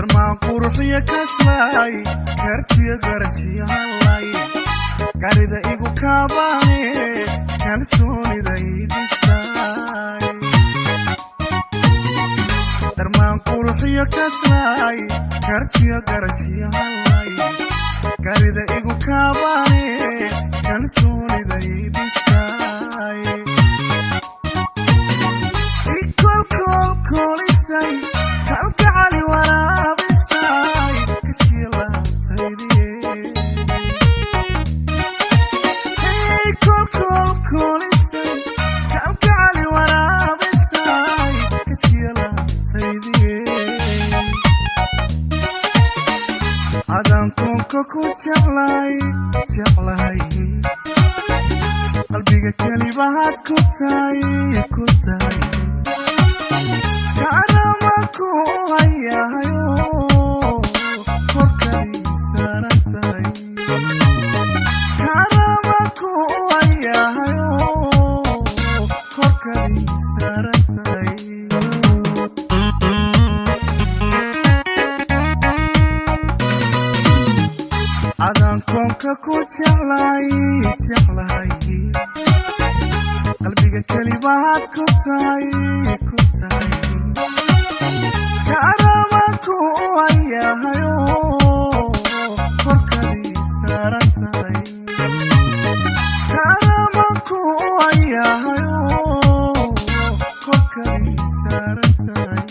darmaan quruxiya kaslay kartiya garashiya hallay garida igu kaabane kalsoonida idhistay darmaan quruxiya kaslay kartiya garashiya hallay garida igu kaabane kalsoonida idhistay kolisay kalgacali waraabisay kashkiilaabtaydiye kolisay kalgacali waraabisay kashkiilaabtaydiye adaan koonka ku jeclay qalbiga kelibahaad ku tahay Karamaku hayayo korkadii saarantay Karamaku hayayo korkadii saarantay adaan koonka ku jeclay qalbiga kelibahaad ku tahay Karamaku hayayo korkadii saarantay Karamaku hayayo korkadii saarantay